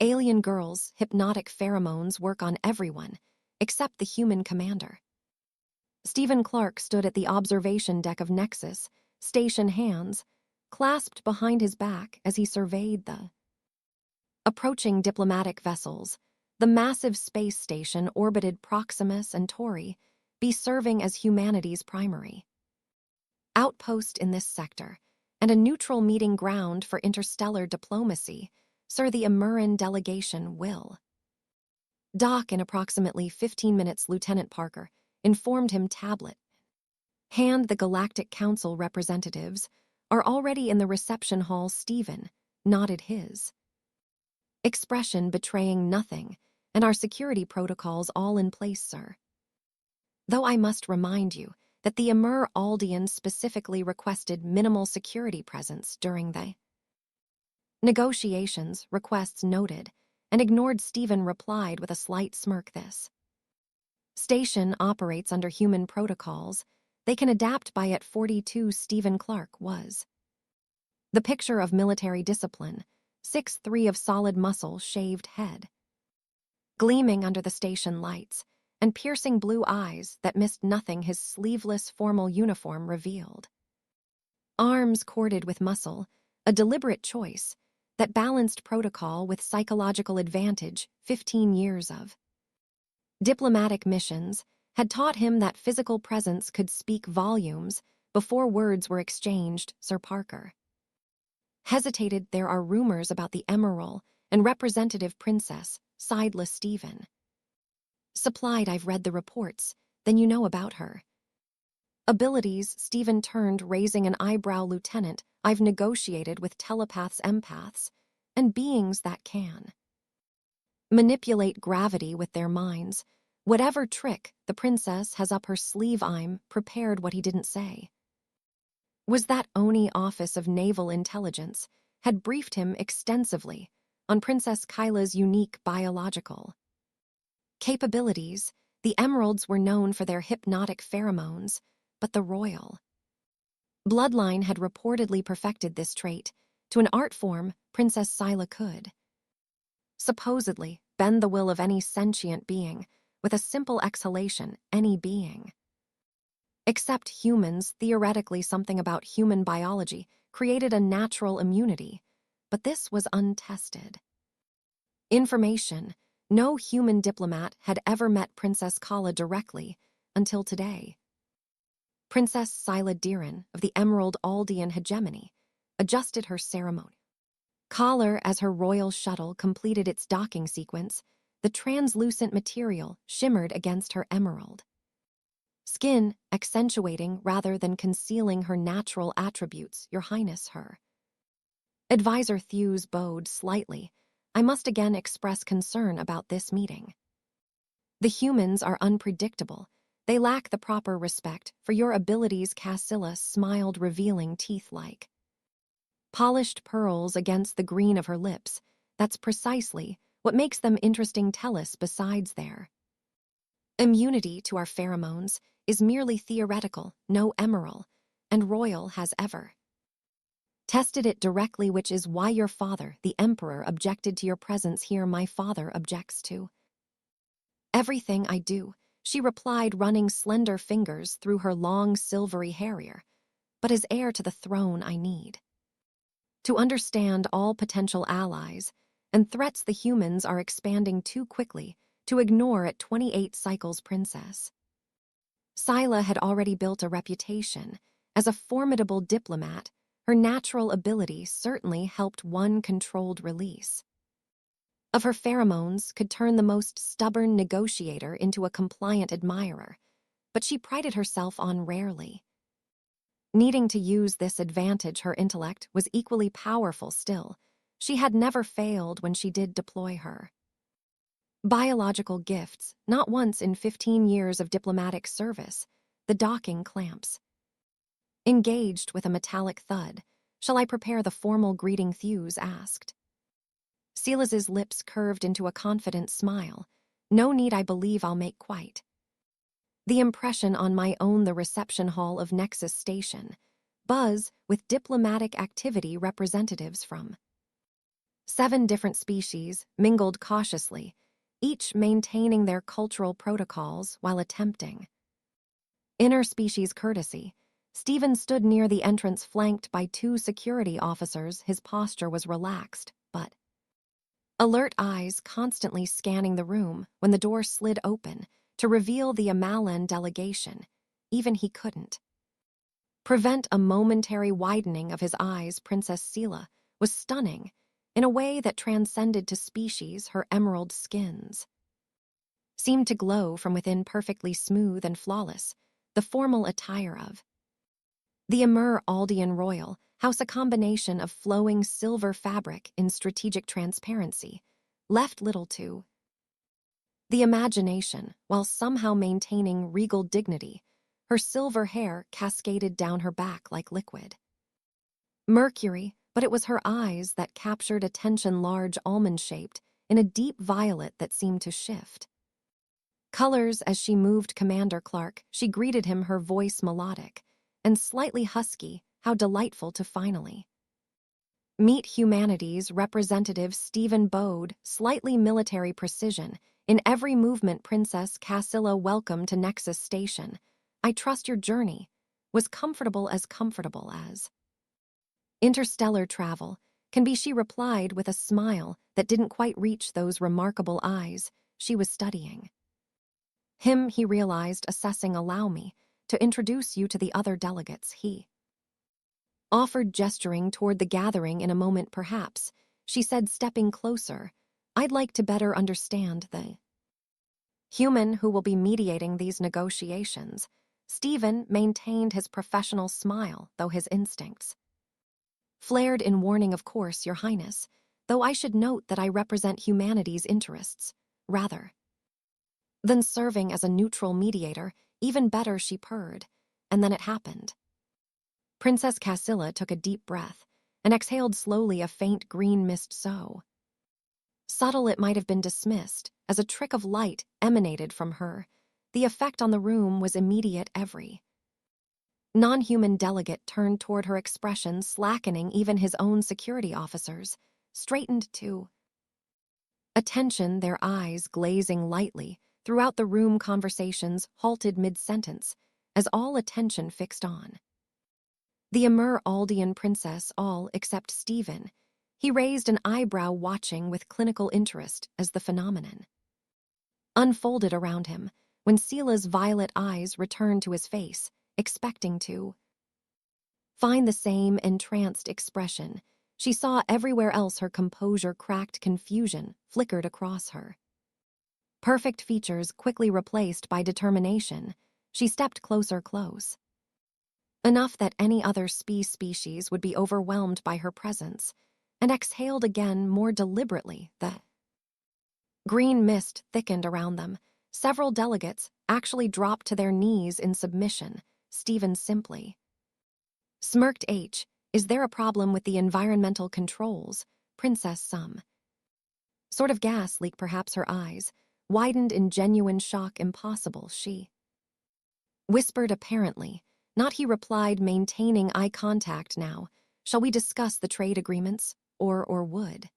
Alien girls' hypnotic pheromones work on everyone, except the human commander. Stephen Clark stood at the observation deck of Nexus, station hands clasped behind his back as he surveyed the approaching diplomatic vessels. The massive space station orbited Proximus and Tauri, be serving as humanity's primary outpost in this sector, and a neutral meeting ground for interstellar diplomacy. Sir, the Emuran delegation will dock in approximately 15 minutes, Lieutenant Parker informed him. Tablet hand the Galactic Council representatives are already in the reception hall. Stephen nodded, his expression betraying nothing. And our security protocols all in place, sir. Though I must remind you that the Aldeans specifically requested minimal security presence during the negotiations. Requests noted, and ignored. Stephen replied with a slight smirk. This station operates under human protocols. They can adapt by at 42. Stephen Clark was the picture of military discipline, 6'3" of solid muscle, shaved head, gleaming under the station lights, and piercing blue eyes that missed nothing his sleeveless formal uniform revealed. Arms corded with muscle, a deliberate choice that balanced protocol with psychological advantage. 15 years of diplomatic missions had taught him that physical presence could speak volumes before words were exchanged. Sir Parker hesitated. There are rumors about the Emerald and Representative Princess, sideless Stephen supplied. I've read the reports. Then you know about her abilities. Stephen turned, raising an eyebrow. Lieutenant, I've negotiated with telepaths, empaths, and beings that can manipulate gravity with their minds. Whatever trick the princess has up her sleeve, I'm prepared. What he didn't say was that Oni Office of Naval Intelligence had briefed him extensively on Princess Kyla's unique biological capabilities. The Emeralds were known for their hypnotic pheromones, but the royal bloodline had reportedly perfected this trait to an art form. Princess Scylla could supposedly bend the will of any sentient being with a simple exhalation. Any being except humans. Theoretically, something about human biology created a natural immunity, but this was untested information. No human diplomat had ever met Princess Kala directly until today. Princess Scylla Diran of the Emerald Aldean hegemony adjusted her ceremony collar as her royal shuttle completed its docking sequence. The translucent material shimmered against her emerald skin, accentuating rather than concealing her natural attributes. Your Highness, her advisor Thews bowed slightly. I must again express concern about this meeting. The humans are unpredictable. They lack the proper respect for your abilities. Cassilla smiled, revealing teeth like polished pearls against the green of her lips. That's precisely what makes them interesting. Tell us, besides their immunity to our pheromones is merely theoretical. No Emerald and Royal has ever tested it directly, which is why your father, the Emperor, objected to your presence here. My father objects to everything I do, she replied, running slender fingers through her long silvery hair. But as heir to the throne, I need to understand all potential allies and threats. The humans are expanding too quickly to ignore at 28 cycles. Princess Scylla had already built a reputation as a formidable diplomat. Her natural ability certainly helped. One controlled release of her pheromones could turn the most stubborn negotiator into a compliant admirer, but she prided herself on rarely needing to use this advantage. Her intellect was equally powerful still. She had never failed when she did deploy her biological gifts, not once in 15 years of diplomatic service. The docking clamps engaged with a metallic thud. Shall I prepare the formal greeting? Thews asked. Silas's lips curved into a confident smile. No need, I believe I'll make quite the impression on my own. The reception hall of Nexus Station buzz with diplomatic activity. Representatives from 7 different species mingled cautiously, each maintaining their cultural protocols while attempting interspecies courtesy. Stephen stood near the entrance flanked by 2 security officers. His posture was relaxed, but alert eyes constantly scanning the room when the door slid open to reveal the Amalan delegation. Even he couldn't prevent a momentary widening of his eyes. Princess Sela was stunning in a way that transcended to species. Her emerald skins seemed to glow from within, perfectly smooth and flawless, the formal attire of the Aldean Royal House, a combination of flowing silver fabric in strategic transparency, left little to the imagination while somehow maintaining regal dignity. Her silver hair cascaded down her back like liquid mercury, but it was her eyes that captured attention, large, almond-shaped, in a deep violet that seemed to shift colors as she moved Commander Clark. She greeted him, her voice melodic and slightly husky. How delightful to finally meet humanity's representative. Stephen bowed, slightly military precision in every movement. Princess Cassilla, welcome to Nexus Station. I trust your journey was comfortable as interstellar travel can be, she replied with a smile that didn't quite reach those remarkable eyes. She was studying him, he realized, assessing. Allow me to introduce you to the other delegates, he offered, gesturing toward the gathering. In a moment, perhaps, she said, stepping closer. I'd like to better understand the human who will be mediating these negotiations. Stephen maintained his professional smile, though his instincts flared in warning. Of course, Your Highness, though I should note that I represent humanity's interests, rather than serving as a neutral mediator. Even better, she purred. And then it happened. Princess Cassilla took a deep breath and exhaled slowly. A faint green mist, so subtle it might have been dismissed as a trick of light, emanated from her. The effect on the room was immediate. Every non-human delegate turned toward her, expression slackening. Even his own security officers straightened to attention, their eyes glazing lightly. Throughout the room, conversations halted mid-sentence as all attention fixed on the Aldean princess, all except Stephen. He raised an eyebrow, watching with clinical interest as the phenomenon unfolded around him. When Sela's violet eyes returned to his face, expecting to find the same entranced expression she saw everywhere else, her composure cracked. Confusion flickered across her perfect features, quickly replaced by determination. She stepped closer, close enough that any other species would be overwhelmed by her presence, and exhaled again, more deliberately. The green mist thickened around them. Several delegates actually dropped to their knees in submission. Stephen simply smirked. Is there a problem with the environmental controls, Princess? Some sort of gas leak, perhaps. Her eyes widened in genuine shock. Impossible, she whispered, apparently not. He replied, maintaining eye contact. Now, shall we discuss the trade agreements, or would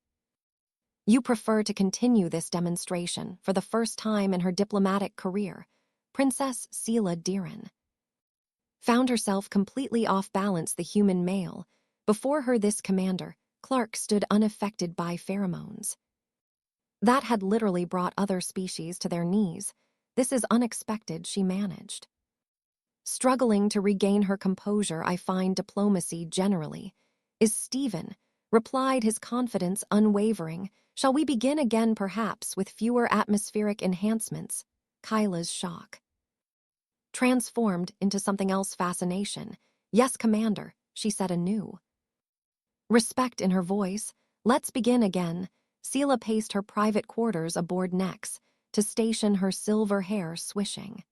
you prefer to continue this demonstration? For the first time in her diplomatic career, Princess Sela Diran found herself completely off balance. The human male before her, this Commander Clark, stood unaffected by pheromones that had literally brought other species to their knees. This is unexpected, she managed, struggling to regain her composure. I find diplomacy generally is Stephen replied, his confidence unwavering. Shall we begin again, perhaps with fewer atmospheric enhancements? Kyla's shock transformed into something else, fascination. Yes, Commander, she said, anew respect in her voice. Let's begin again. Sela paced her private quarters aboard Nex to station, her silver hair swishing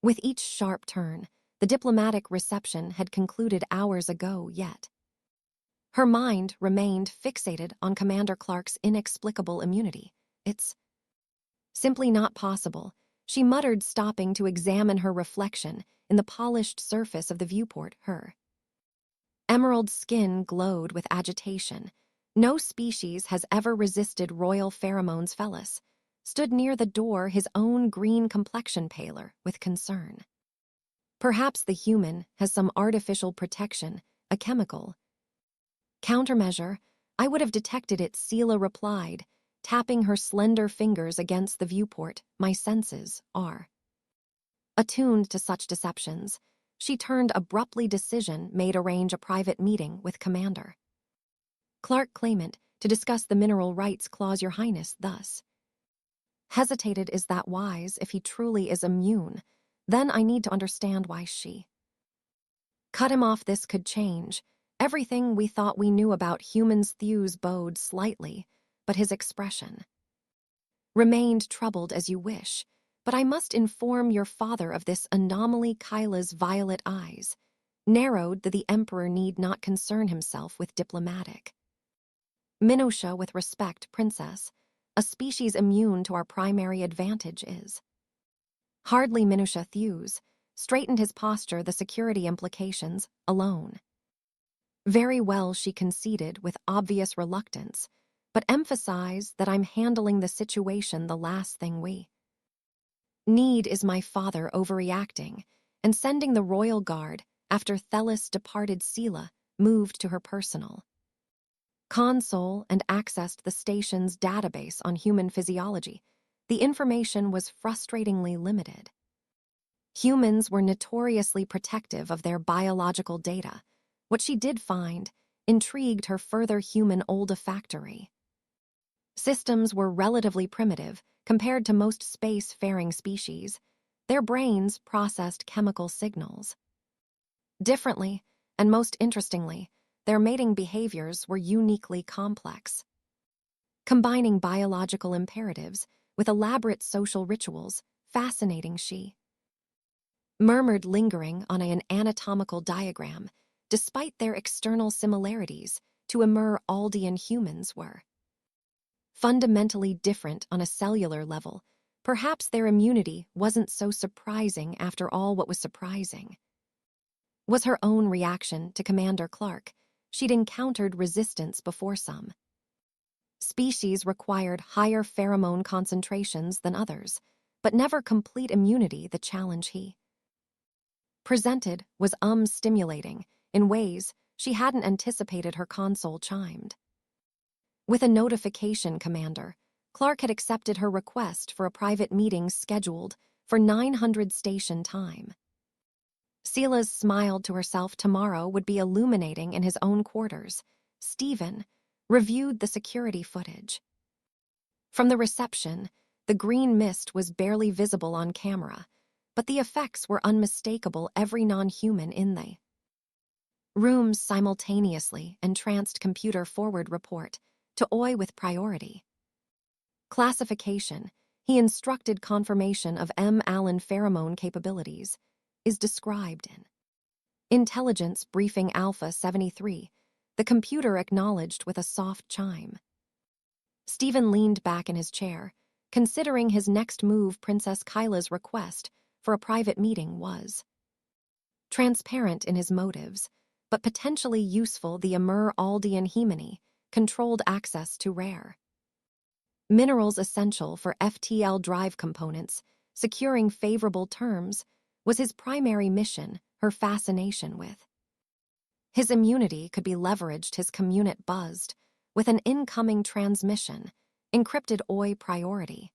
with each sharp turn. The diplomatic reception had concluded hours ago, yet her mind remained fixated on Commander Clark's inexplicable immunity. It's simply not possible, she muttered, stopping to examine her reflection in the polished surface of the viewport. Her emerald skin glowed with agitation. No species has ever resisted royal pheromones. Felis stood near the door, his own green complexion paler with concern. Perhaps the human has some artificial protection, a chemical countermeasure. I would have detected it, Sela replied, tapping her slender fingers against the viewport. My senses are attuned to such deceptions. She turned abruptly. Decision made. Arrange a private meeting with Commander Clark Claimant to discuss the mineral rights clause. Your Highness thus hesitated. Is that wise? If he truly is immune, then I need to understand why she cut him off. This could change everything we thought we knew about humans. Thews bowed slightly, but his expression remained troubled. As you wish, but I must inform your father of this anomaly. Kyla's violet eyes narrowed. That the Emperor need not concern himself with diplomatic minutia. With respect, Princess, a species immune to our primary advantage is hardly minutia. Thews straightened his posture. The security implications alone. Very well, she conceded with obvious reluctance, but emphasize that I'm handling the situation. The last thing we need is my father overreacting and sending the royal guard after Thelis departed. Sela moved to her personal console and accessed the station's database on human physiology. The information was frustratingly limited. Humans were notoriously protective of their biological data. What she did find intrigued her further. Human olfactory systems were relatively primitive compared to most space-faring species. Their brains processed chemical signals differently, and most interestingly, their mating behaviors were uniquely complex. Combining biological imperatives with elaborate social rituals, fascinating, she murmured, lingering on an anatomical diagram. Despite their external similarities to Aldean humans were fundamentally different on a cellular level. Perhaps their immunity wasn't so surprising after all. What was surprising was her own reaction to Commander Clark. She'd encountered resistance before. Some species required higher pheromone concentrations than others, but never complete immunity. The challenge he presented was stimulating in ways she hadn't anticipated. Her console chimed with a notification. Commander Clark had accepted her request for a private meeting scheduled for 900 station time. Sela smiled to herself. Tomorrow would be illuminating in his own quarters. Stephen reviewed the security footage. From the reception, the green mist was barely visible on camera, but the effects were unmistakable. Every non-human in the rooms simultaneously entranced. Computer forward report to OI with priority classification. He instructed confirmation of Allen pheromone capabilities is described in Intelligence Briefing Alpha 73. The computer acknowledged with a soft chime. Stephen leaned back in his chair, considering his next move. Princess Kyla's request for a private meeting was transparent in his motives, but potentially useful. The Aldean hemony controlled access to rare minerals essential for FTL drive components. Securing favorable terms was his primary mission. Her fascination with his immunity could be leveraged. His communit buzzed with an incoming transmission. Encrypted OI priority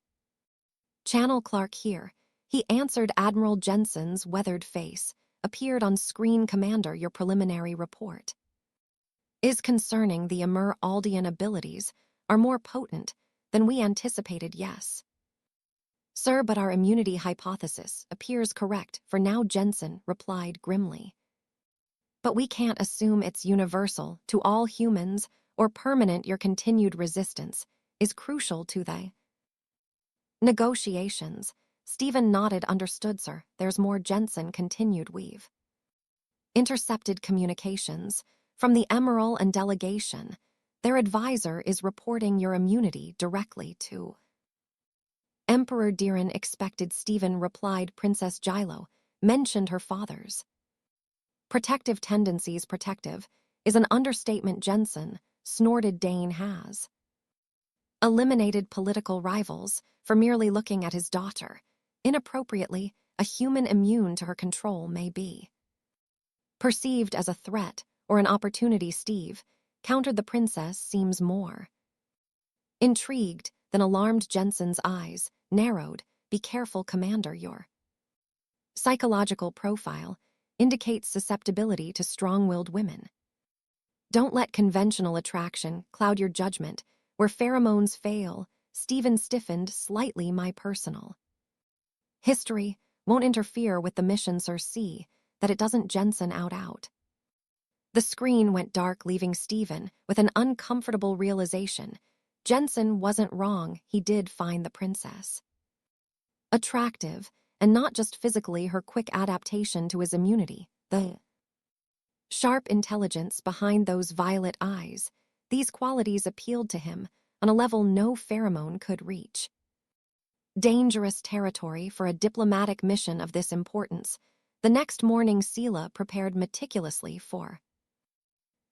channel. Clark here, he answered. Admiral Jensen's weathered face appeared on screen. Commander, your preliminary report is concerning the Aldean abilities are more potent than we anticipated. Yes, sir, but our immunity hypothesis appears correct for now, Jensen replied grimly. But we can't assume it's universal to all humans or permanent. Your continued resistance is crucial to the negotiations. Stephen nodded. Understood, sir. There's more. Jensen continued. We've intercepted communications from the Emerald and delegation. Their advisor is reporting your immunity directly to Emperor Diran. Expected, Stephen replied. Princess Gilo mentioned her father's protective tendencies. Protective is an understatement. Jensen snorted Dane has. Eliminated political rivals for merely looking at his daughter. Inappropriately, a human immune to her control may be. Perceived as a threat or an opportunity, Steve countered the princess seems more. Intrigued, then alarmed, Jensen's eyes narrowed. Be careful, Commander, your psychological profile indicates susceptibility to strong-willed women. Don't let conventional attraction cloud your judgment. Where pheromones fail, Stephen stiffened slightly. My personal history won't interfere with the mission, sir. See that it doesn't. Jensen out. The screen went dark, leaving Stephen with an uncomfortable realization. Jensen wasn't wrong. He did find the princess attractive, and not just physically. Her quick adaptation to his immunity, the sharp intelligence behind those violet eyes, these qualities appealed to him on a level no pheromone could reach. Dangerous territory for a diplomatic mission of this importance. The next morning, Sela prepared meticulously for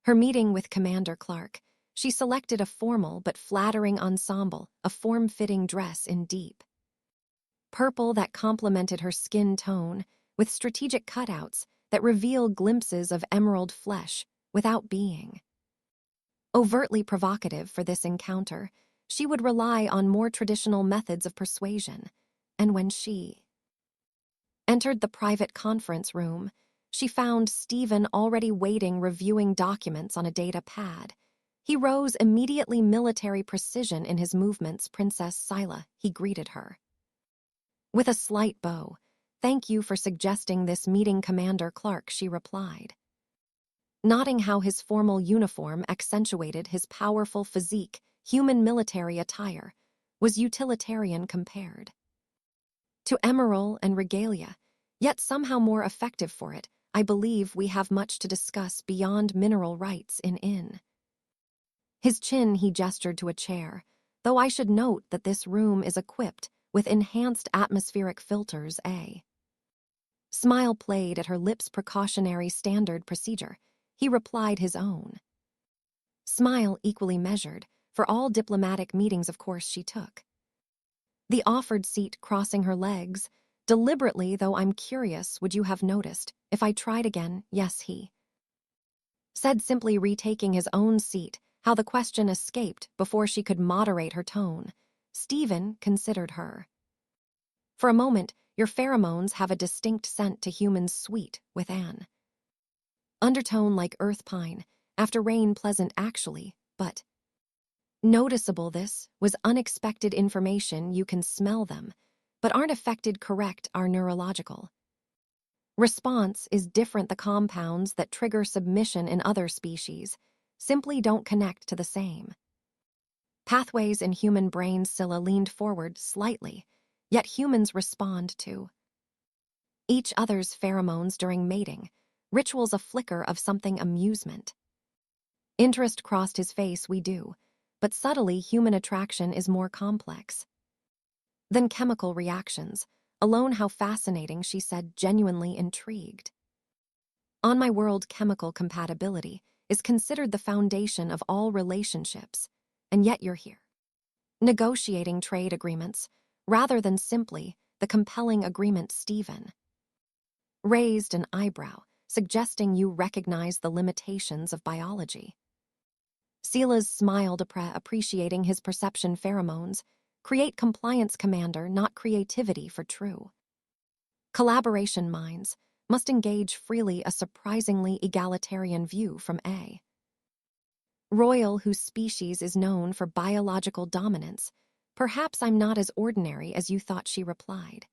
her meeting with Commander Clark. She selected a formal but flattering ensemble, a form-fitting dress in deep purple that complemented her skin tone, with strategic cutouts that reveal glimpses of emerald flesh without being overtly provocative. For this encounter, she would rely on more traditional methods of persuasion, and when she entered the private conference room, she found Stephen already waiting, reviewing documents on a data pad. He rose immediately, military precision in his movements. Princess Sila, he greeted her with a slight bow. Thank you for suggesting this meeting, Commander Clark, she replied, nodding how his formal uniform accentuated his powerful physique. Human military attire was utilitarian compared to emerald and regalia, yet somehow more effective for it. I believe we have much to discuss beyond mineral rights in his chin. He gestured to a chair, though I should note that this room is equipped with enhanced atmospheric filters. A smile played at her lips. Precautionary standard procedure. He replied, his own smile equally measured. For all diplomatic meetings, of course, she took the offered seat, crossing her legs deliberately. Though I'm curious, would you have noticed if I tried again? Yes, he said simply, retaking his own seat, how the question escaped before she could moderate her tone. Stephen considered her for a moment. Your pheromones have a distinct scent to humans, sweet with an undertone like earth pine after rain. Pleasant, actually, but noticeable. This was unexpected information. You can smell them, but aren't affected. Correct. Our neurological response is different. The compounds that trigger submission in other species simply don't connect to the same pathways in human brains. Scylla leaned forward slightly, yet humans respond to each other's pheromones during mating rituals. A flicker of something, amusement, interest crossed his face. We do, but subtly. Human attraction is more complex than chemical reactions alone. How fascinating, she said, genuinely intrigued. On my world, chemical compatibility is considered the foundation of all relationships, and yet you're here negotiating trade agreements rather than simply the compelling agreement. Stephen raised an eyebrow, suggesting you recognize the limitations of biology. Silas smiled, appreciating his perception. Pheromones create compliance, Commander, not creativity. For true collaboration, minds must engage freely. A surprisingly egalitarian view from a royal whose species is known for biological dominance. Perhaps I'm not as ordinary as you thought, she replied,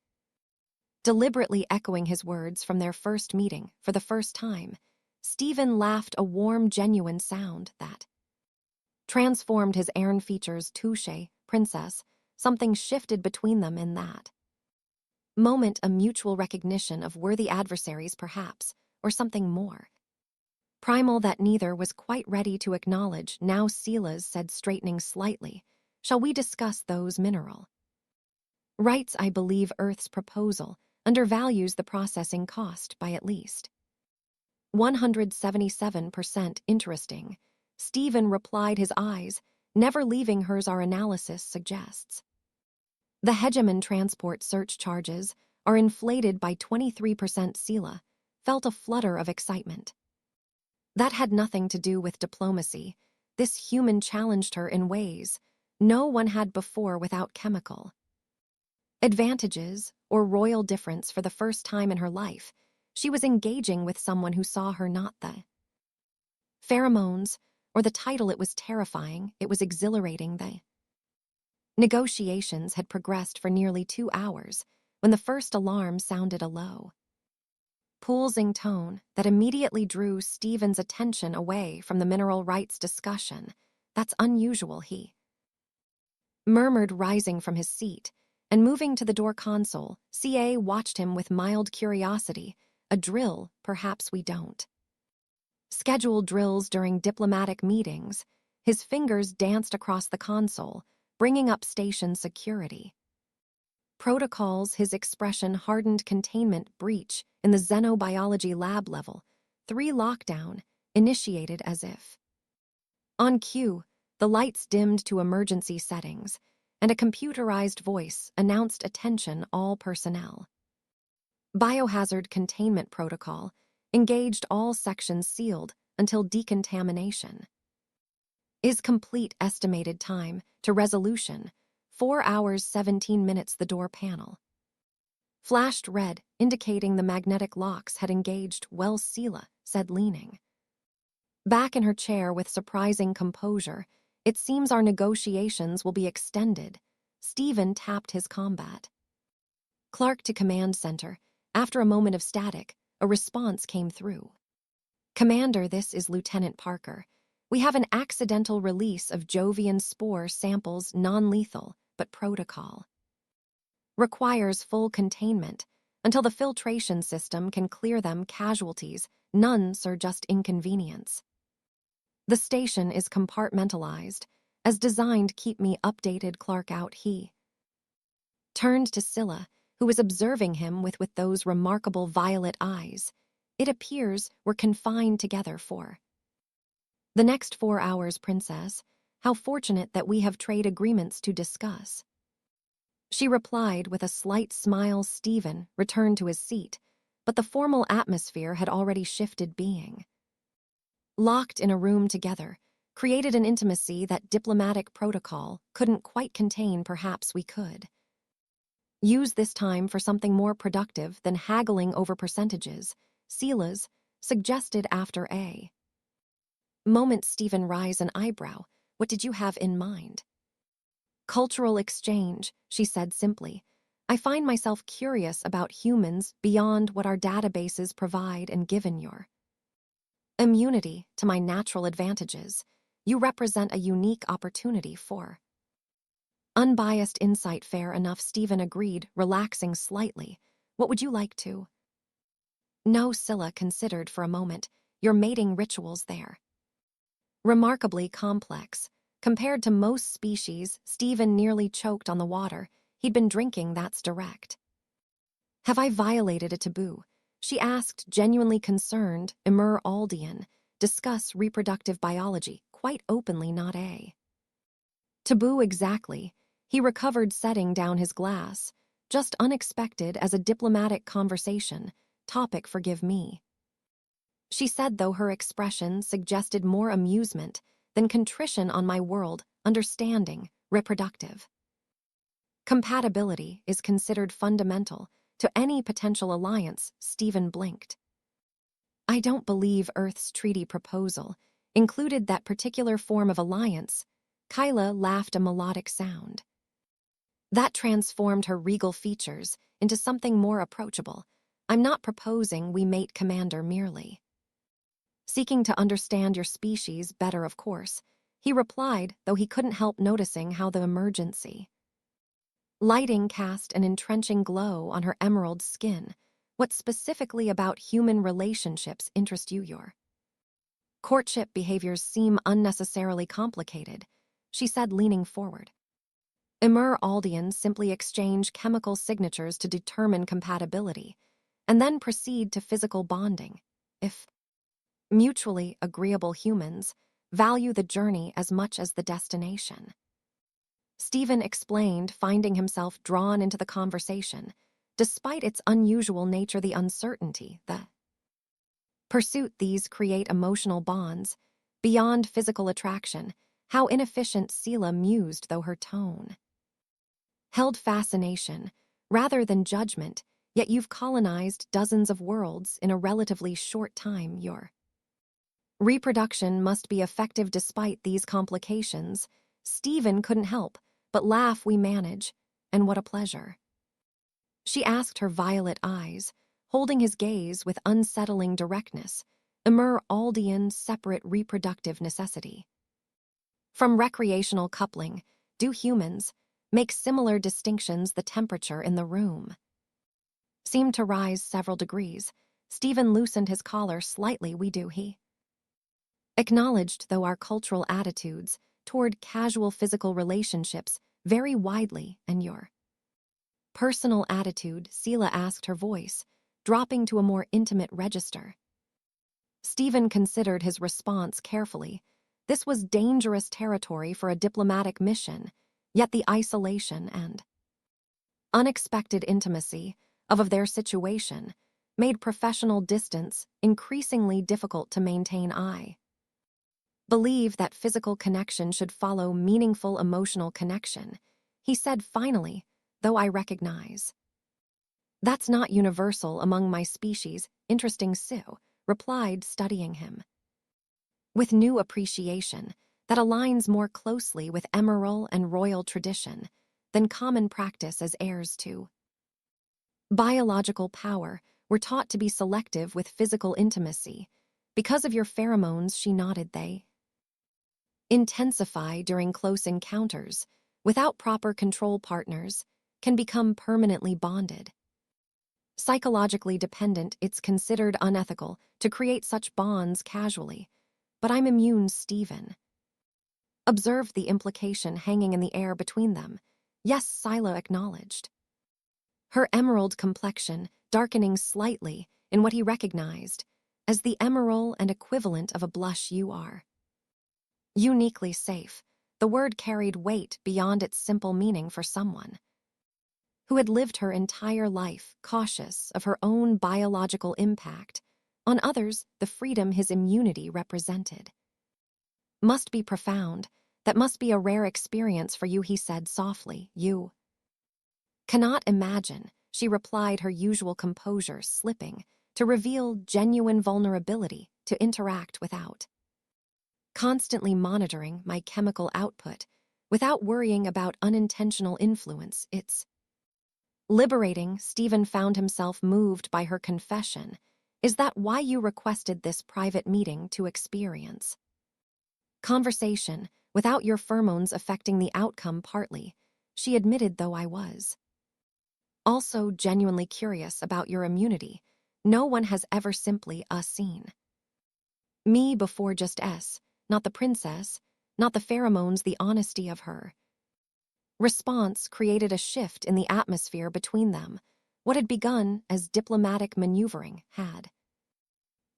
deliberately echoing his words from their first meeting. For the first time, Stephen laughed, a warm, genuine sound that transformed his Aran features. Touche, princess. Something shifted between them in that moment, a mutual recognition of worthy adversaries, perhaps, or something more primal that neither was quite ready to acknowledge. Now, Silas said, straightening slightly, shall we discuss those mineral rights? I believe Earth's proposal undervalues the processing cost by at least 177%. Interesting. Stephen replied, his eyes never leaving hers. Our analysis suggests the hegemon transport search charges are inflated by 23%. Sela felt a flutter of excitement. That had nothing to do with diplomacy. This human challenged her in ways no one had before without chemical advantages or royal difference. For the first time in her life, she was engaging with someone who saw her not the pheromones or the title. It was terrifying, it was exhilarating. The negotiations had progressed for nearly 2 hours when the first alarm sounded, a low, pulsing tone that immediately drew Stephen's attention away from the mineral rights discussion. That's unusual, he murmured, rising from his seat and moving to the door console. CA watched him with mild curiosity. A drill, perhaps. We don't schedule drills during diplomatic meetings. His fingers danced across the console, bringing up station security protocols. His expression hardened. Containment breach in the xenobiology lab. Level 3 lockdown initiated. As if on cue, the lights dimmed to emergency settings, and a computerized voice announced, "Attention all personnel. Biohazard containment protocol engaged. All sections sealed until decontamination is complete. Estimated time to resolution, 4 hours 17 minutes. The door panel flashed red, indicating the magnetic locks had engaged. Well, Sela said, leaning back in her chair with surprising composure, "It seems our negotiations will be extended." Stephen tapped his combat Clark to command center. After a moment of static, a response came through. "Commander, this is Lieutenant Parker. We have an accidental release of Jovian spore samples, non-lethal, but protocol requires full containment until the filtration system can clear them. Casualties, none, sir, just inconvenience. The station is compartmentalized, as designed. Keep me updated." Clark out. He turned to Sela, who was observing him with those remarkable violet eyes. "It appears we're confined together for the next 4 hours, Princess. How fortunate that we have trade agreements to discuss." She replied with a slight smile. Stephen returned to his seat, but the formal atmosphere had already shifted. Being locked in a room together created an intimacy that diplomatic protocol couldn't quite contain. "Perhaps we could use this time for something more productive than haggling over percentages," Sela's suggested after a moment. Stephen raised an eyebrow. "What did you have in mind?" "Cultural exchange," she said simply. "I find myself curious about humans beyond what our databases provide, and given your immunity to my natural advantages, you represent a unique opportunity for unbiased insight." "Fair enough," Stephen agreed, relaxing slightly. "What would you like to know?" Sela considered for a moment. "Your mating rituals, there remarkably complex. Compared to most species." Stephen nearly choked on the water he'd been drinking. "That's direct." "Have I violated a taboo?" she asked, genuinely concerned. Immer Aldian discuss reproductive biology quite openly. "Not a taboo exactly." He recovered, setting down his glass. "Just unexpected as a diplomatic conversation topic. Forgive me," she said, though her expression suggested more amusement than contrition. "On my world, understanding reproductive compatibility is considered fundamental to any potential alliance." Stephen blinked. "I don't believe Earth's treaty proposal included that particular form of alliance." Kyla laughed, a melodic sound that transformed her regal features into something more approachable. "I'm not proposing we mate, Commander, merely seeking to understand your species better, of course," he replied, though he couldn't help noticing how the emergency lighting cast an entrenching glow on her emerald skin. "What specifically about human relationships interest you? Your courtship behaviors seem unnecessarily complicated," she said, leaning forward. "Immer Aldian simply exchange chemical signatures to determine compatibility, and then proceed to physical bonding. If mutually agreeable humans value the journey as much as the destination. Stephen explained, finding himself drawn into the conversation, despite its unusual nature, the uncertainty, the pursuit. These create emotional bonds beyond physical attraction. How inefficient, Sela mused, though her tone held fascination rather than judgment. Yet you've colonized dozens of worlds in a relatively short time. Your reproduction must be effective despite these complications. Stephen couldn't help but laugh. We manage, and what a pleasure. She asked, her violet eyes holding his gaze with unsettling directness. Aldean's separate reproductive necessity. From recreational coupling, do humans make similar distinctions? The temperature in the room seemed to rise several degrees. Stephen loosened his collar slightly. We do, he acknowledged, though our cultural attitudes toward casual physical relationships vary widely. And your personal attitude? Sela asked, her voice dropping to a more intimate register. Stephen considered his response carefully. This was dangerous territory for a diplomatic mission, yet the isolation and unexpected intimacy of their situation made professional distance increasingly difficult to maintain. I believe that physical connection should follow meaningful emotional connection, he said finally, though I recognize that's not universal among my species. Interesting, Sue replied, studying him with new appreciation that aligns more closely with emerald and royal tradition than common practice. As heirs to biological power, we're taught to be selective with physical intimacy. Because of your pheromones, she nodded, they intensify during close encounters. Without proper control, partners can become permanently bonded. Psychologically dependent, it's considered unethical to create such bonds casually. But I'm immune. Stephen observed the implication hanging in the air between them. Yes, Sila acknowledged, her emerald complexion darkening slightly in what he recognized as the emerald and equivalent of a blush. You are uniquely safe. The word carried weight beyond its simple meaning for someone who had lived her entire life cautious of her own biological impact on others. The freedom his immunity represented must be profound. That must be a rare experience for you, he said softly. You cannot imagine, she replied, her usual composure slipping to reveal genuine vulnerability. To interact without constantly monitoring my chemical output, without worrying about unintentional influence, it's liberating. Stephen found himself moved by her confession. Is that why you requested this private meeting? To experience conversation without your pheromones affecting the outcome? Partly, she admitted, though I was also genuinely curious about your immunity. No one has ever simply seen me before, just not the princess, not the pheromones. The honesty of her response created a shift in the atmosphere between them. What had begun as diplomatic maneuvering had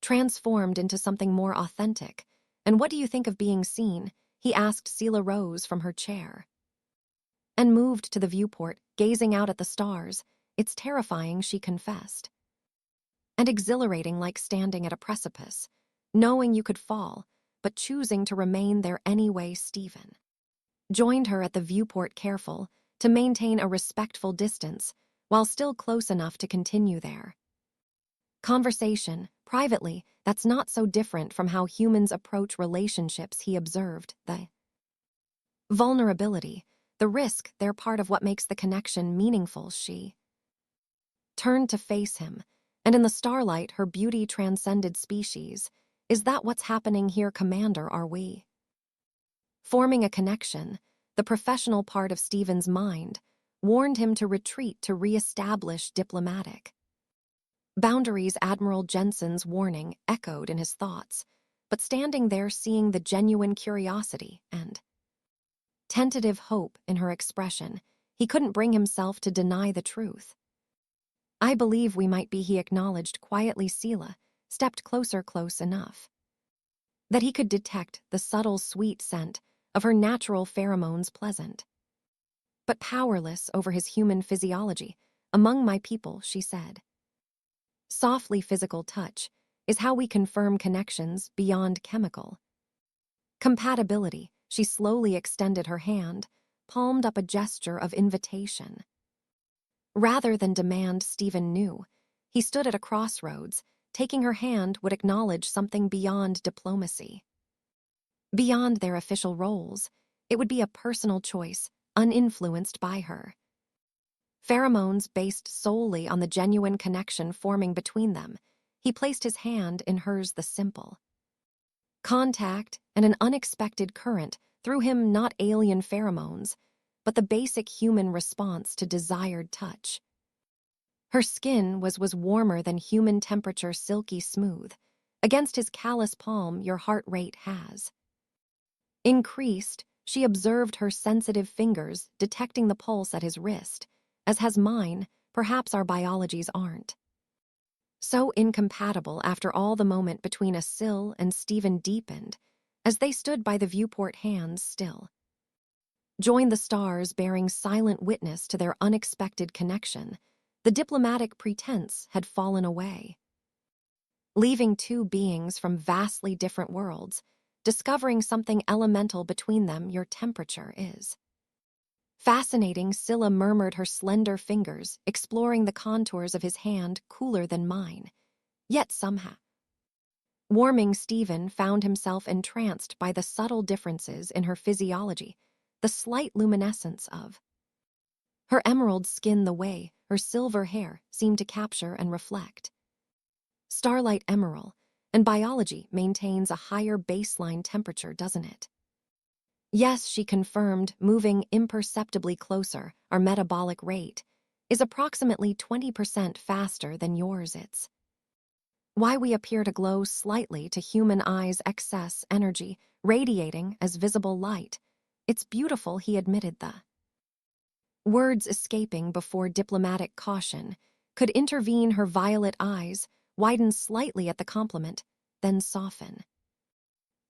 transformed into something more authentic. And what do you think of being seen? He asked. Sela rose from her chair and moved to the viewport, gazing out at the stars. It's terrifying, she confessed, and exhilarating, like standing at a precipice, knowing you could fall, but choosing to remain there anyway. Stephen joined her at the viewport, careful to maintain a respectful distance while still close enough to continue their conversation privately. That's not so different from how humans approach relationships, he observed. The vulnerability, the risk, they're part of what makes the connection meaningful. She turned to face him, and in the starlight her beauty transcended species. Is that what's happening here, Commander? Are we forming a connection? The professional part of Stephen's mind warned him to retreat, to re-establish diplomatic boundaries. Admiral Jensen's warning echoed in his thoughts, but standing there, seeing the genuine curiosity and tentative hope in her expression, he couldn't bring himself to deny the truth. I believe we might be, he acknowledged quietly. Sela stepped closer, close enough that he could detect the subtle sweet scent of her natural pheromones pleasant. But powerless over his human physiology, among my people, she said. Softly physical touch is how we confirm connections beyond chemical. Compatibility, she slowly extended her hand, palmed up a gesture of invitation. Rather than demand, Stephen knew. He stood at a crossroads. Taking her hand would acknowledge something beyond diplomacy. Beyond their official roles, it would be a personal choice, uninfluenced by her. Pheromones based solely on the genuine connection forming between them. He placed his hand in hers, the simple. Contact and an unexpected current threw him not alien pheromones, but the basic human response to desired touch. Her skin was warmer than human temperature, silky smooth. Against his callous palm, your heart rate has increased. She observed her sensitive fingers detecting the pulse at his wrist. As has mine, perhaps our biologies aren't so incompatible. After all, the moment between a sill and Stephen deepened as they stood by the viewport, hands still. Joined the stars, bearing silent witness to their unexpected connection. The diplomatic pretense had fallen away. Leaving two beings from vastly different worlds, discovering something elemental between them, your temperature is fascinating. Scylla murmured, her slender fingers exploring the contours of his hand, cooler than mine. Yet somehow warming. Stephen found himself entranced by the subtle differences in her physiology, the slight luminescence of her emerald skin, the way her silver hair seemed to capture and reflect starlight. Emerald and biology maintains a higher baseline temperature, doesn't it? Yes, she confirmed, moving imperceptibly closer. Our metabolic rate is approximately 20% faster than yours. It's why we appear to glow slightly to human eyes, excess energy radiating as visible light. It's beautiful, he admitted, the words escaping before diplomatic caution could intervene. Her violet eyes widen slightly at the compliment, then soften.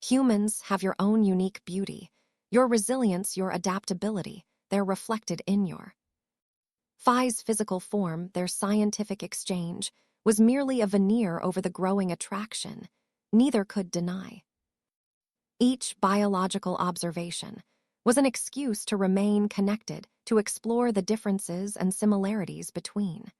Humans have your own unique beauty, your resilience, your adaptability. They're reflected in your Phi's physical form. Their scientific exchange was merely a veneer over the growing attraction neither could deny. Each biological observation was an excuse to remain connected, to explore the differences and similarities between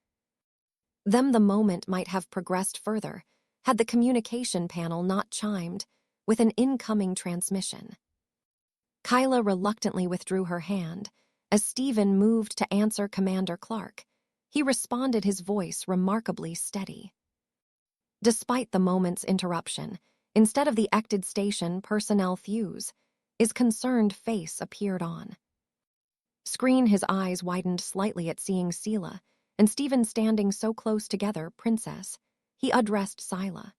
them. The moment might have progressed further had the communication panel not chimed with an incoming transmission. Kyla reluctantly withdrew her hand as Stephen moved to answer Commander Clark. He responded, his voice remarkably steady. Despite the moment's interruption, instead of the ected station personnel fuse, his concerned face appeared on screen. His eyes widened slightly at seeing Scylla and Stephen standing so close together. Princess, he addressed Scylla,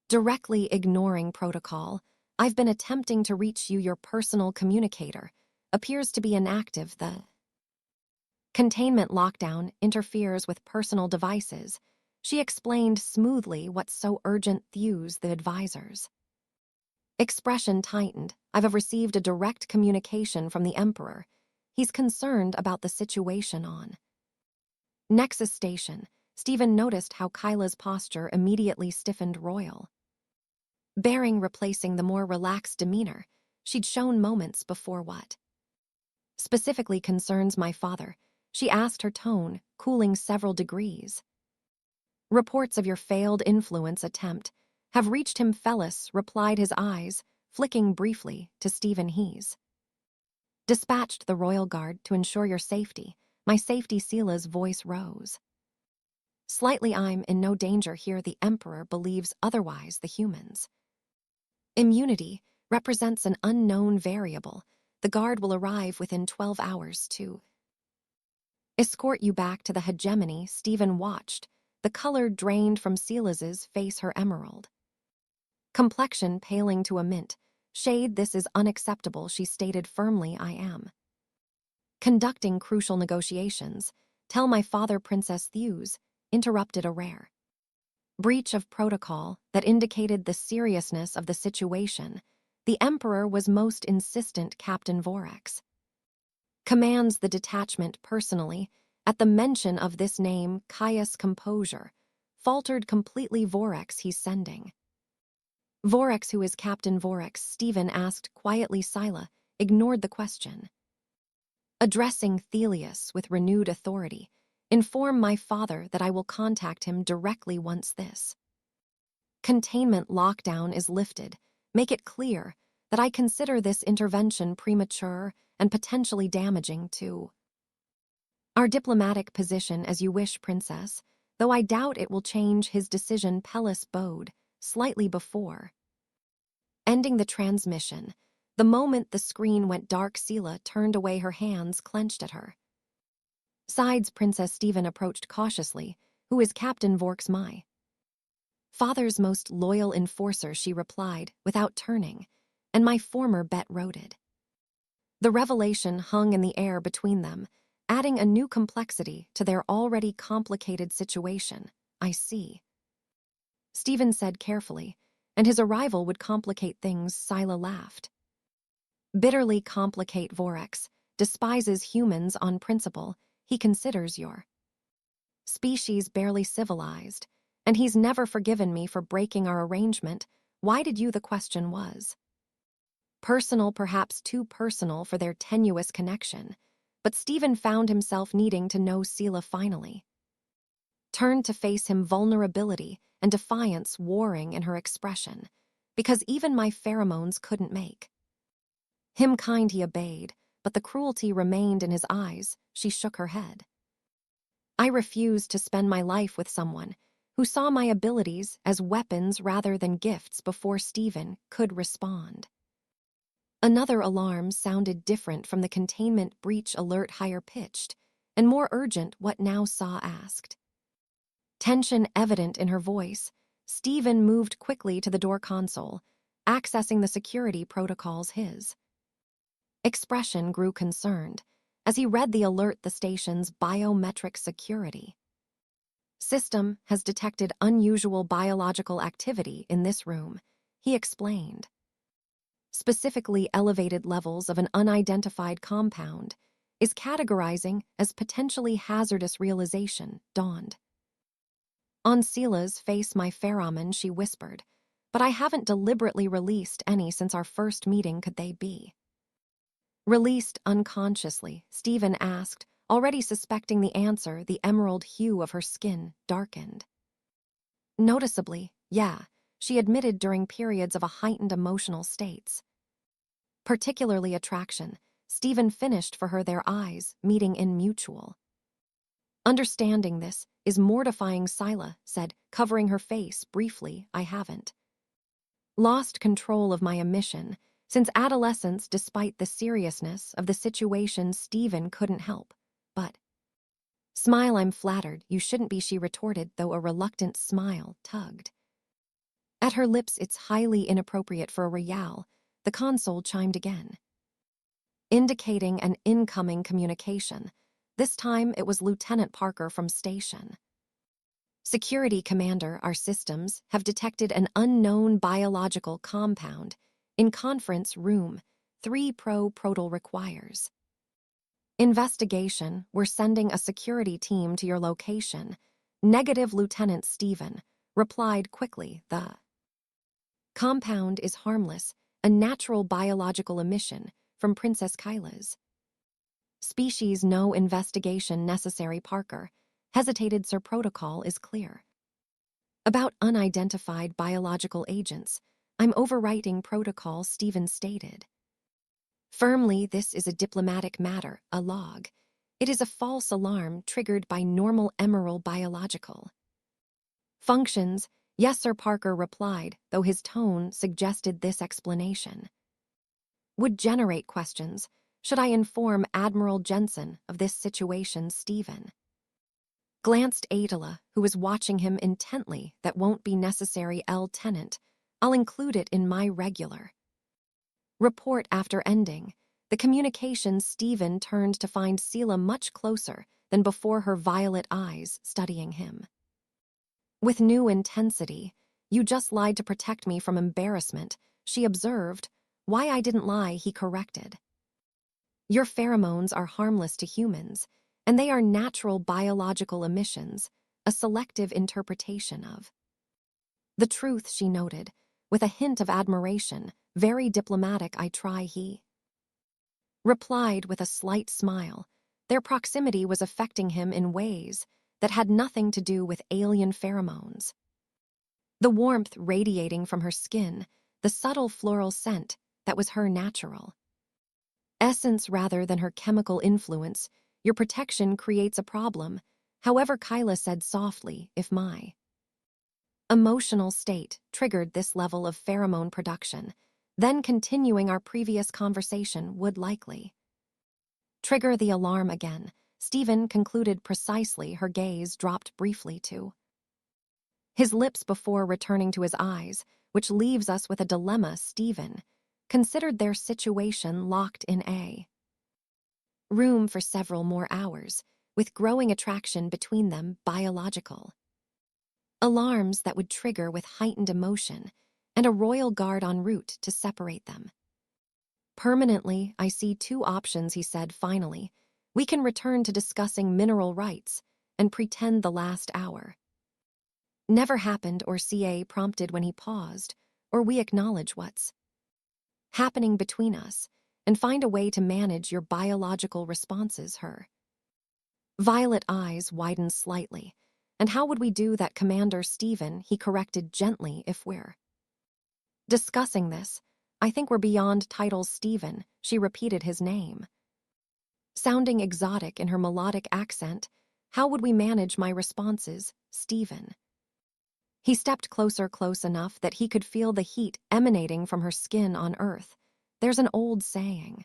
directly ignoring protocol. I've been attempting to reach you. Your personal communicator appears to be inactive. The containment lockdown interferes with personal devices. She explained smoothly. What's so urgent? Thews, the advisor's expression tightened. I've received a direct communication from the Emperor. He's concerned about the situation on Nexus Station. Stephen noticed how Kyla's posture immediately stiffened, royal bearing replacing the more relaxed demeanor she'd shown moments before. What specifically concerns my father? She asked, her tone cooling several degrees. Reports of your failed influence attempt have reached him. Fellis replied, his eyes flicking briefly to Stephen. He's dispatched the royal guard to ensure your safety. My safety? Scylla's voice rose slightly. I'm in no danger here. The Emperor believes otherwise. The humans' immunity represents an unknown variable. The guard will arrive within 12 hours to escort you back to the hegemony. Stephen watched, the color drained from Scylla's face, her emerald complexion paling to a mint shade. This is unacceptable, she stated firmly. I am conducting crucial negotiations. Tell my father. Princess Thews interrupted, a rare breach of protocol that indicated the seriousness of the situation, the Emperor was most insistent Captain Vorax. Commands the detachment personally. At the mention of this name, Caius' composure faltered completely. Vorax he's sending. Vorax, who is Captain Vorax? Stephen asked quietly. Scylla ignored the question. Addressing Thelius with renewed authority, inform my father that I will contact him directly once this containment lockdown is lifted. Make it clear that I consider this intervention premature and potentially damaging to our diplomatic position. As you wish, Princess, though I doubt it will change his decision. Pellis bowed slightly before ending the transmission. The moment the screen went dark, Scylla turned away, her hands clenched at her sides. Princess, Stephen approached cautiously. Who is Captain Vorax? My father's most loyal enforcer, she replied, without turning, and my former bet roted. The revelation hung in the air between them, adding a new complexity to their already complicated situation. I see, Stephen said carefully, and his arrival would complicate things. Scylla laughed. Bitterly complicate. Vorax despises humans on principle. He considers your species barely civilized, and he's never forgiven me for breaking our arrangement. Why did you? The question was personal, perhaps too personal for their tenuous connection, but Stephen found himself needing to know. Scylla finally turned to face him, vulnerability and defiance warring in her expression. Because even my pheromones couldn't make him kind. He obeyed, but the cruelty remained in his eyes. She shook her head. I refused to spend my life with someone who saw my abilities as weapons rather than gifts. Before Stephen could respond, another alarm sounded, different from the containment breach alert, higher pitched and more urgent. What now? Saw asked, tension evident in her voice. Stephen moved quickly to the door console, accessing the security protocols. His expression grew concerned as he read the alert. The station's biometric security system has detected unusual biological activity in this room, he explained. Specifically, elevated levels of an unidentified compound is categorizing as potentially hazardous. Realization dawned on Scylla's face. My pheromone, she whispered, but I haven't deliberately released any since our first meeting. Could they be released unconsciously? Stephen asked, already suspecting the answer. The emerald hue of her skin darkened noticeably. Yeah, she admitted, during periods of a heightened emotional states, particularly attraction. Stephen finished for her, their eyes meeting in mutual understanding. This is mortifying, Scylla said, covering her face briefly. I haven't lost control of my emission since adolescence. Despite the seriousness of the situation, Stephen couldn't help but smile. I'm flattered. You shouldn't be, she retorted, though a reluctant smile tugged at her lips. It's highly inappropriate for a royale. The console chimed again, indicating an incoming communication. This time it was Lieutenant Parker from station. Security Commander, our systems have detected an unknown biological compound in conference room 3 Protal requires investigation. We're sending a security team to your location. Negative, Lieutenant Stephen replied quickly. The compound is harmless, a natural biological emission from Princess Kyla's species. No investigation necessary. Parker hesitated. Sir, protocol is clear about unidentified biological agents. I'm overwriting protocol, Stephen stated firmly. This is a diplomatic matter, a log. It is a false alarm triggered by normal emerald biological functions. Yes, Sir, Parker replied, though his tone suggested this explanation would generate questions. Should I inform Admiral Jensen of this situation? Stephen glanced Adela, who was watching him intently. That won't be necessary, Lieutenant. I'll include it in my regular report. After ending the communication, Stephen turned to find Scylla much closer than before, her violet eyes studying him With new intensity, "You just lied to protect me from embarrassment," she observed. Why I didn't lie, he corrected. "Your pheromones are harmless to humans, and they are natural biological emissions, a selective interpretation of the truth," she noted, with a hint of admiration. "Very diplomatic, I try," he replied with a slight smile. Their proximity was affecting him in ways that had nothing to do with alien pheromones. The warmth radiating from her skin, the subtle floral scent that was her natural essence rather than her chemical influence. "Your protection creates a problem. However," Kyla said softly, "if my emotional state triggered this level of pheromone production, then continuing our previous conversation would likely trigger the alarm again." Stephen concluded precisely. Her gaze dropped briefly to his lips before returning to his eyes, "which leaves us with a dilemma." Stephen considered their situation locked in a room for several more hours, with growing attraction between them, biological alarms that would trigger with heightened emotion, and a royal guard en route to separate them permanently. "I see two options," he said finally. "We can return to discussing mineral rights and pretend the last hour never happened," or CA prompted when he paused, "or we acknowledge what's happening between us and find a way to manage your biological responses." Her violet eyes widened slightly. "And how would we do that, Commander Stephen?" he corrected gently. "If we're discussing this, I think we're beyond titles." Stephen, she repeated his name, sounding exotic in her melodic accent. "How would we manage my responses, Stephen?" He stepped closer, close enough that he could feel the heat emanating from her skin on Earth. There's an old saying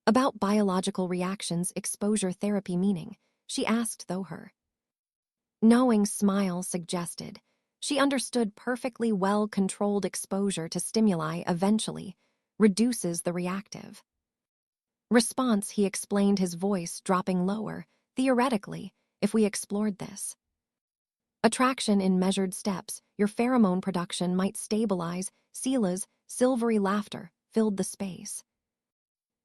about biological reactions, exposure therapy, meaning, she asked, though her knowing smile suggested she understood perfectly. Well-controlled exposure to stimuli eventually reduces the reactive response, he explained, his voice dropping lower. "Theoretically, if we explored this attraction in measured steps, your pheromone production might stabilize." Sela's silvery laughter filled the space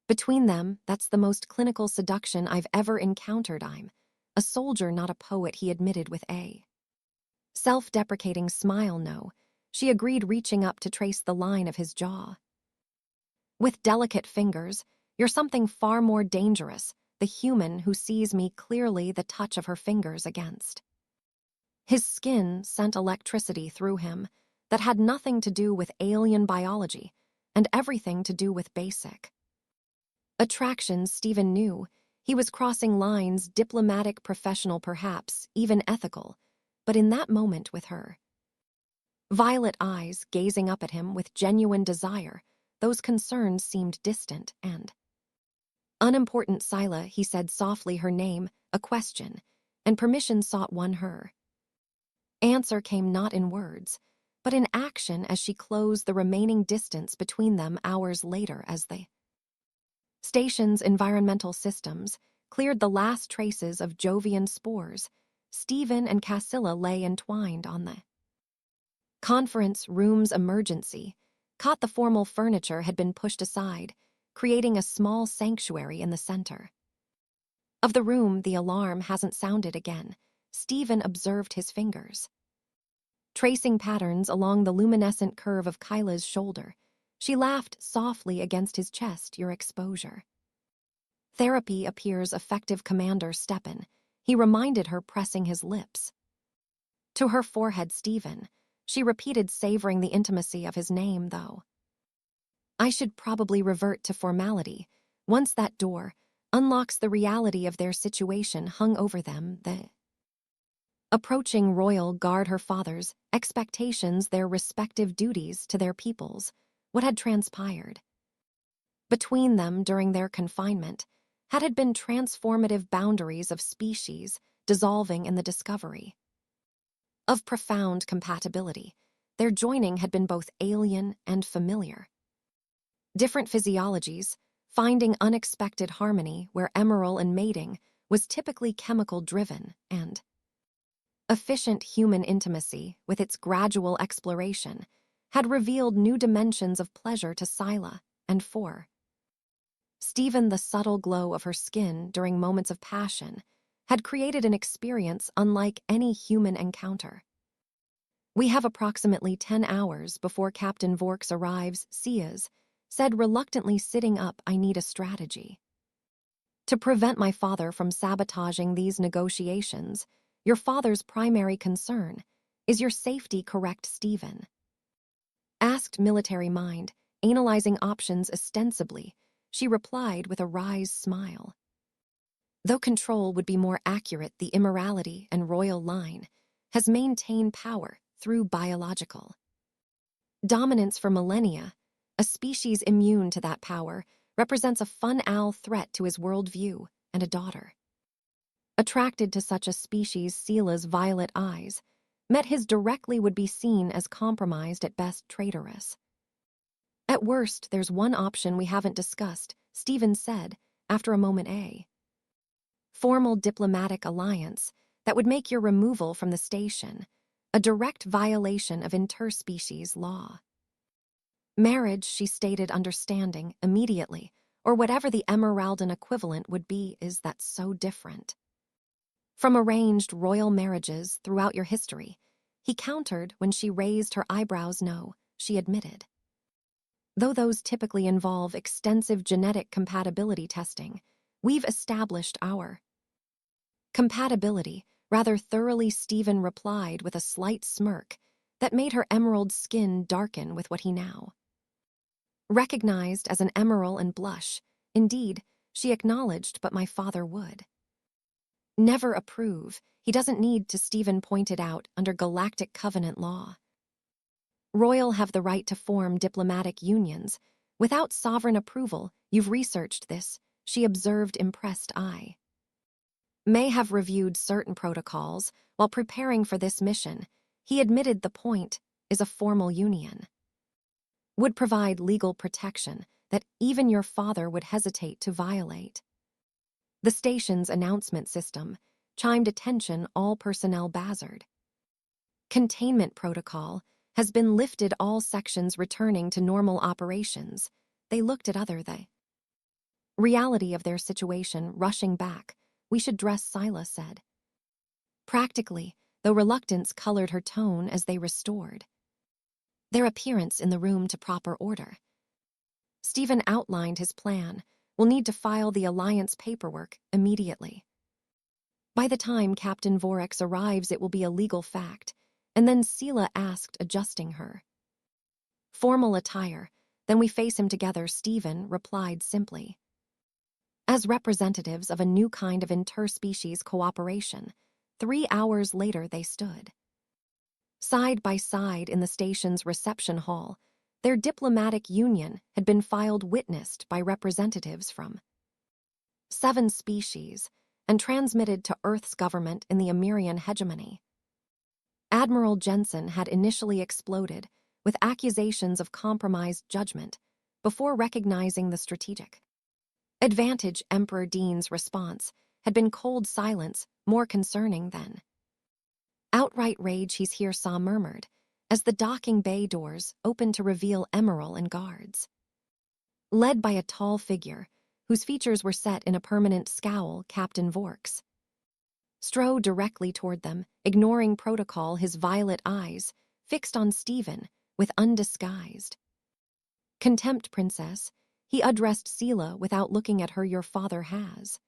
between them. "That's the most clinical seduction I've ever encountered. I'm a soldier, not a poet," he admitted with a self-deprecating smile. "No," she agreed, reaching up to trace the line of his jaw with delicate fingers. "You're something far more dangerous, the human who sees me clearly." The touch of her fingers against his skin sent electricity through him that had nothing to do with alien biology and everything to do with basic attractions. Stephen knew he was crossing lines, diplomatic, professional, perhaps even ethical, but in that moment, with her violet eyes gazing up at him with genuine desire, those concerns seemed distant and unimportant. "Scylla," he said softly, her name, a question, and permission sought won her answer came not in words, but in action as she closed the remaining distance between them. Hours later, as the station's environmental systems cleared the last traces of Jovian spores, Stephen and Cassilla lay entwined on the conference room's emergency cot. The formal furniture had been pushed aside, creating a small sanctuary in the center of the room. "The alarm hasn't sounded again." Stephen observed his fingers tracing patterns along the luminescent curve of Kyla's shoulder. She laughed softly against his chest. "Your exposure therapy appears effective, Commander Steppen," he reminded her, pressing his lips to her forehead. "Stephen," she repeated, savoring the intimacy of his name. "Though I should probably revert to formality. Once that door unlocks, the reality of their situation hung over them, the approaching royal guard, her father's expectations, their respective duties to their peoples. What had transpired between them during their confinement had been transformative, boundaries of species dissolving in the discovery of profound compatibility. Their joining had been both alien and familiar. Different physiologies, finding unexpected harmony where emerald and mating was typically chemical-driven, and Efficient human intimacy, with its gradual exploration, had revealed new dimensions of pleasure to Scylla and For. Stephen, the subtle glow of her skin during moments of passion, had created an experience unlike any human encounter. "We have approximately 10 hours before Captain Vork's arrives," Sias said, reluctantly sitting up. "I need a strategy. To prevent my father from sabotaging these negotiations, your father's primary concern is your safety, correct, Stephen?" Asked military mind, analyzing options ostensibly, she replied with a wry smile. "Though control would be more accurate, the immorality and royal line has maintained power through biological dominance for millennia. A species immune to that power represents a fun-owl threat to his worldview and a daughter. Attracted to such a species, Scylla's violet eyes met his directly would be seen as compromised, at best traitorous. At worst, there's one option we haven't discussed," Stephen said, after a moment. "A formal diplomatic alliance that would make your removal from the station a direct violation of interspecies law. Marriage," she stated, understanding immediately, or whatever the Emeraldan equivalent would be. "Is that so different from arranged royal marriages throughout your history?" he countered when she raised her eyebrows. "No," she admitted. "Though those typically involve extensive genetic compatibility testing, we've established our compatibility rather thoroughly," Stephen replied with a slight smirk that made her emerald skin darken with what he now recognized as an emerald and blush. "Indeed," she acknowledged, "but my father would never approve. He doesn't need to," Stephen pointed out. "Under Galactic Covenant law, royal have the right to form diplomatic unions without sovereign approval." "You've researched this," she observed, impressed. "I may have reviewed certain protocols while preparing for this mission," he admitted. "The point is a formal union would provide legal protection that even your father would hesitate to violate." The station's announcement system chimed attention. All personnel buzzard. "Containment protocol has been lifted, all sections returning to normal operations." They looked at the reality of their situation, rushing back. "We should dress," Scylla said. Practically, though reluctance colored her tone as they restored their appearance in the room to proper order. Stephen outlined his plan. "We'll need to file the alliance paperwork immediately. By the time Captain Vorex arrives, it will be a legal fact." And then Scylla asked, adjusting her formal attire. "Then we face him together," Stephen replied simply. As representatives of a new kind of interspecies cooperation, 3 hours later they stood side by side in the station's reception hall. Their diplomatic union had been filed, witnessed by representatives from 7 species, and transmitted to Earth's government in the Emirian hegemony. Admiral Jensen had initially exploded with accusations of compromised judgment before recognizing the strategic advantage. Emperor Dean's response had been cold silence, more concerning than outright rage. "He's here," Sa murmured, as the docking bay doors opened to reveal Emerald and guards, led by a tall figure whose features were set in a permanent scowl. Captain Vork's strode directly toward them, ignoring protocol, his violet eyes fixed on Stephen with undisguised contempt. "Princess," he addressed Scylla without looking at her. "Your father has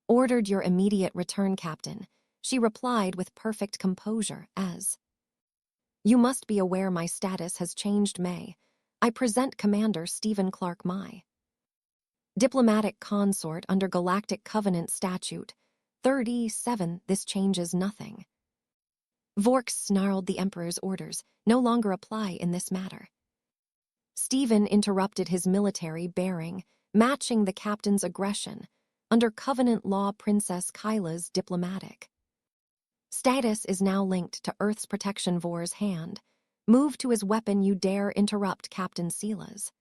ordered your immediate return, Captain," she replied with perfect composure. "As you must be aware, my status has changed. May I present Commander Stephen Clark, my diplomatic consort under Galactic Covenant Statute 37. "This changes nothing." Vork's snarled. "The Emperor's orders no longer apply in this matter." Stephen interrupted, his military bearing matching the captain's aggression. "Under Covenant law, Princess Kyla's diplomatic status is now linked to Earth's protection." Vor's hand moved to his weapon. "You dare interrupt?" Captain Scylla's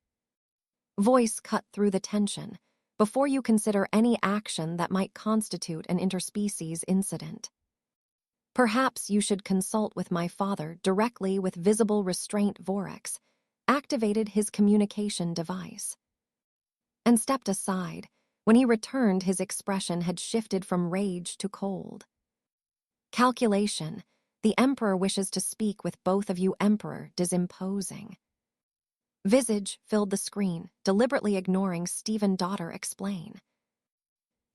voice cut through the tension. "Before you consider any action that might constitute an interspecies incident, Perhaps you should consult with my father directly with visible restraint. Vorax activated his communication device and stepped aside. When he returned, his expression had shifted from rage to cold. Calculation. The Emperor wishes to speak with both of you. Emperor disimposing. Visage filled the screen, deliberately ignoring Stephen. Daughter explain.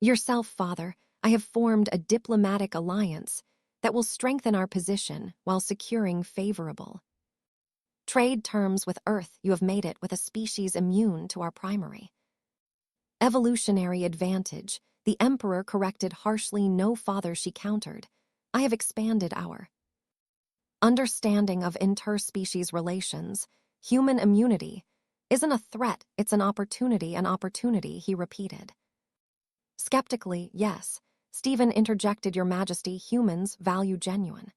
Yourself, father. I have formed a diplomatic alliance that will strengthen our position while securing favorable trade terms with Earth. You have made it with a species immune to our primary evolutionary advantage. The Emperor corrected harshly. No, father, she countered. I have expanded our understanding of interspecies relations. Human immunity isn't a threat, it's an opportunity. An opportunity, he repeated. Skeptically, yes. Stephen interjected. Your Majesty, humans value genuine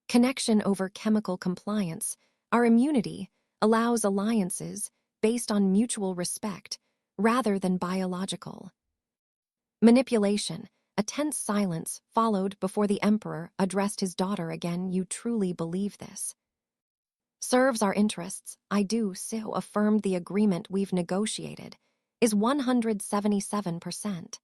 connection over chemical compliance. Our immunity allows alliances based on mutual respect rather than biological manipulation. A tense silence followed before the Emperor addressed his daughter again. You truly believe this serves our interests? I do. So affirmed. The agreement we've negotiated is 177%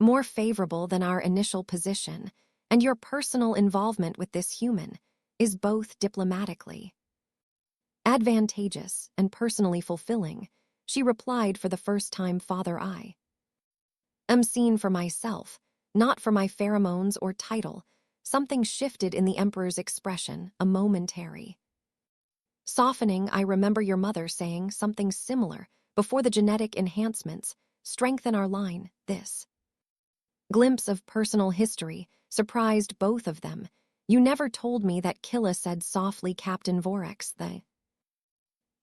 more favorable than our initial position, and your personal involvement with this human is both diplomatically advantageous and personally fulfilling. She replied for the first time. Father, I am seen for myself, not for my pheromones or title. Something shifted in the Emperor's expression, a momentary softening. I remember your mother saying something similar before the genetic enhancements strengthen our line. This glimpse of personal history surprised both of them. You never told me that. Killa said softly. Captain Vorax, the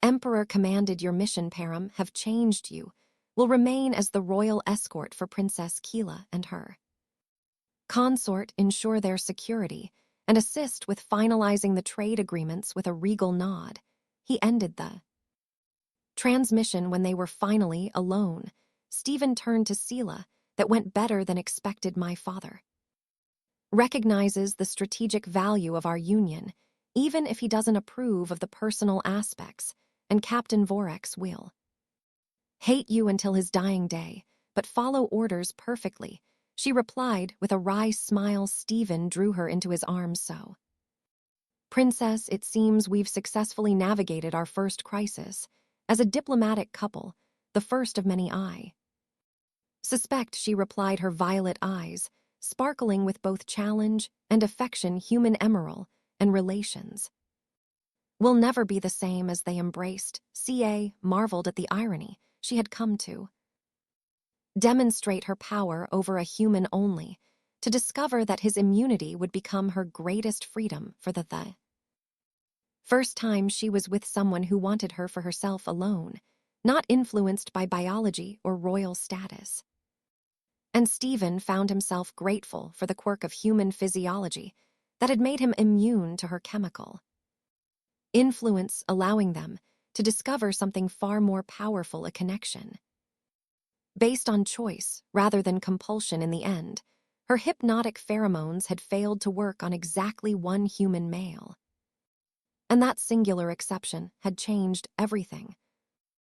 Emperor commanded your mission param have changed. You will remain as the royal escort for Princess Kila and her consort, ensure their security, and assist with finalizing the trade agreements. With a regal nod, he ended the transmission. When they were finally alone, Stephen turned to Sela. That went better than expected. My father recognizes the strategic value of our union, even if he doesn't approve of the personal aspects, and Captain Vorax will hate you until his dying day, but follow orders perfectly. She replied with a wry smile. Stephen drew her into his arms. So, Princess, it seems we've successfully navigated our first crisis as a diplomatic couple, the first of many. I suspect, she replied, her violet eyes sparkling with both challenge and affection. Human emerald and relations will never be the same. As they embraced, CA marveled at the irony. She had come to demonstrate her power over a human only to discover that his immunity would become her greatest freedom for the first time. She was with someone who wanted her for herself alone, not influenced by biology or royal status. And Stephen found himself grateful for the quirk of human physiology that had made him immune to her chemical influence, allowing them to discover something far more powerful, a connection based on choice rather than compulsion. In the end, her hypnotic pheromones had failed to work on exactly one human male. And that singular exception had changed everything.